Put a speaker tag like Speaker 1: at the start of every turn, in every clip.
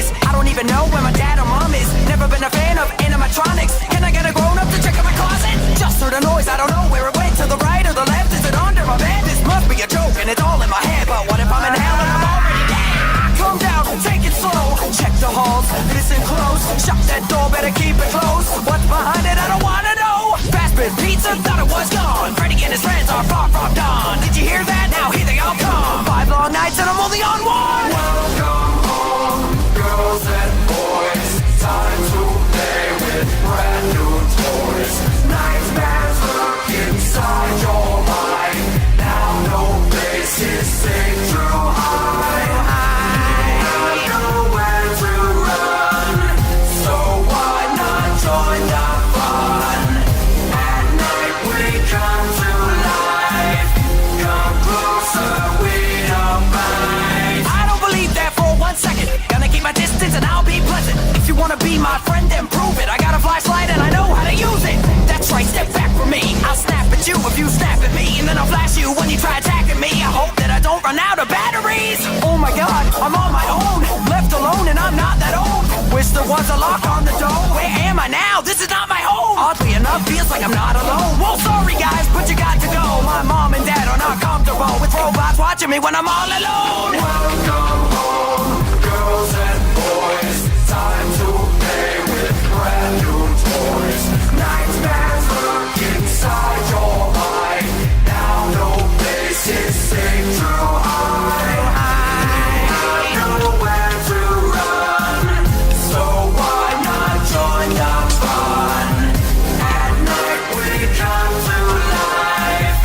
Speaker 1: promise. I don't even know where my dad or mom is. Never been a fan of animatronics. Can I get a grown up to check out my closet? Just heard a noise, I don't know where it went. To the right or the left, is it under my bed? This must be a joke and it's all in my head. But what if I'm in hell and I'm already dead? Calm down, take it slow. Check the halls, listen close. Shut that door, better keep it closed. What's behind it, I don't wanna know. Fast food pizza, thought it was gone. Freddy and his friends are far from done. Did you hear that? Now here they all come. 5 long nights and I'm only on one.
Speaker 2: Welcome home, girls and boys. Time to play with brand new toys. Nightmares lurk inside your mind. Now no place is safe to hide. You have nowhere to run, so why not join the fun? At night we come to life. Come closer, we don't mind.
Speaker 1: I don't believe that for 1 second. Gonna keep my distance and I'll be pleasant. If you wanna be my friend, then prove it. I got a flashlight and I know how to use it. That's right, step back from me. I'll snap at you if you snap at me, and then I'll flash you when you try attacking me. I hope that I don't run out of batteries. Oh my god, I'm on my own. Left alone and I'm not that old. Wish there was a lock on the door. Where am I now? This is not my home. Oddly enough, feels like I'm not alone. Well, sorry guys, but you got to go. My mom and dad are not comfortable with robots watching me when I'm all alone.
Speaker 2: Welcome home, girls and boys. Time to play with brand new toys. Nightmares lurk inside your mind. Now no place is safe to hide. You have nowhere to run, so why not join the fun? At night we come to life.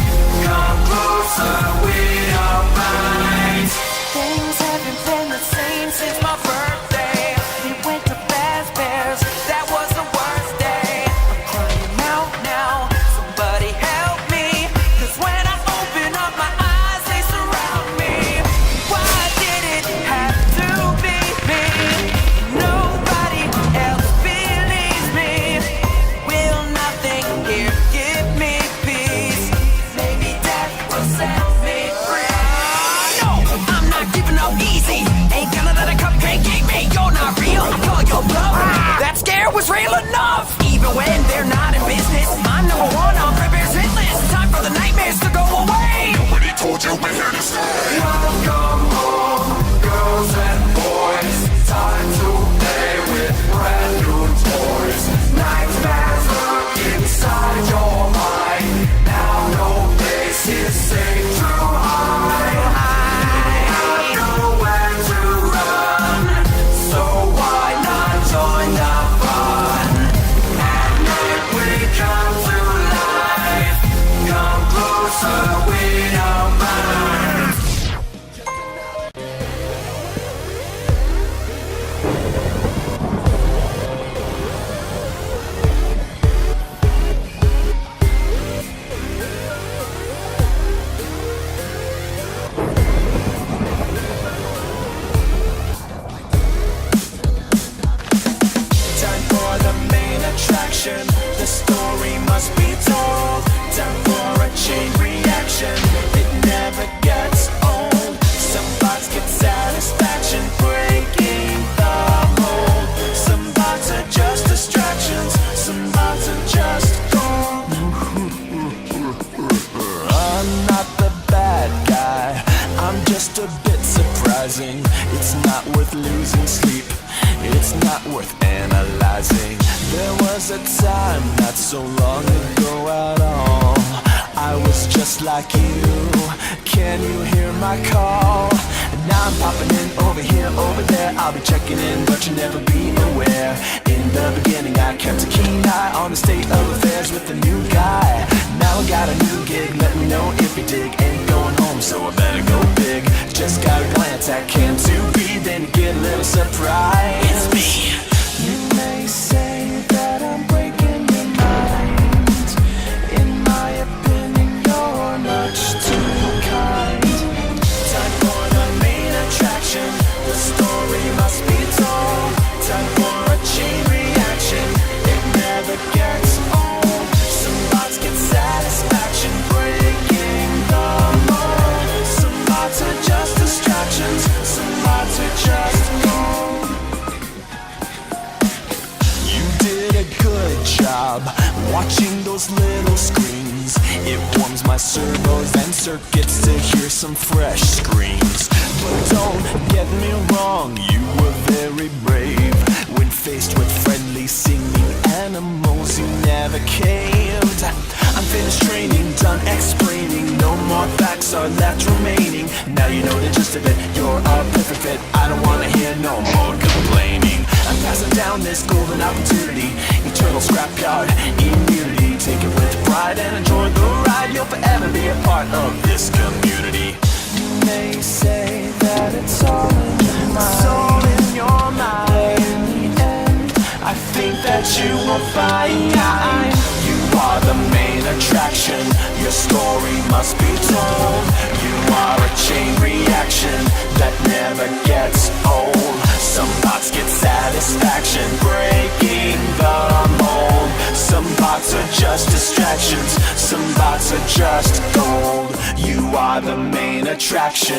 Speaker 2: Come closer, we don't mind.
Speaker 1: Things haven't been the same since my birthday. We went to Fazbear's, that was the worst day. I'm crying out now, somebody help me. 'Cause when I open up my eyes, they surround me. Why did it have to be me? Nobody else believes me. Will nothing here give me peace? Maybe death will set me free. No, I'm not giving up easy. Ain't gonna let a cupcake get me. You're not real, I call your bluff. That scare was real enough. Even when they're not in business, I'm number one on Fredbear's hit list. Time for the nightmares to go away.
Speaker 2: Nobody told you we're here to stay. Welcome home, girls and boys. Time to play with brand new toys. Nightmares lurk inside your mind. Now no place is safe to hide. You have nowhere to run, so why not join the fun? At night we come to life. Come closer, we don't mind.
Speaker 3: Time for the main attraction. The story must be told. Time for a chain reaction. It never gets old. Some bots get satisfaction breaking the mold. Some bots are just distractions. Some bots are just gold. I'm not the bad guy. I'm just a bit surprising. It's not worth losing sleep. It's not worth analyzing. There was a time not so long ago at all. I was just like you. Can you hear my call? And now I'm popping in over here, over there. I'll be checking in, but you'll never be aware. In the beginning, I kept a keen eye on the state of affairs with the new guy. Now I got a new gig. Let me know if you dig. Ain't going home, so I better go big. Just got a glance at Cam2B, then you get a little surprise. It's me. You may say that I'm breaking your mind. In my opinion, you're much too kind. Time for the main attraction. The story must be told. Time for a chain reaction. It never gets old. Some bots get satisfaction breaking the mold. Some bots are just distractions. Some bots are just gold. Watching those little screens, it warms my servos and circuits to hear some fresh screams. But don't get me wrong, you were very brave. When faced with friendly singing animals, you never caved. I'm finished training, done explaining. No more facts are left remaining. Now you know the gist of it, you're a perfect fit. I don't wanna hear no more complaining. I'm passing down this golden opportunity, eternal scrapyard immunity. Take it with pride and enjoy the ride. You'll forever be a part of this community. You may say that it's all in your mind. It's all in your mind. In the end, I think that you will find you are the main attraction. Your story must be told. You are a chain reaction that never gets old. Some bots get satisfaction breaking the mold. Some bots are just distractions. Some bots are just gold. You are the main attraction.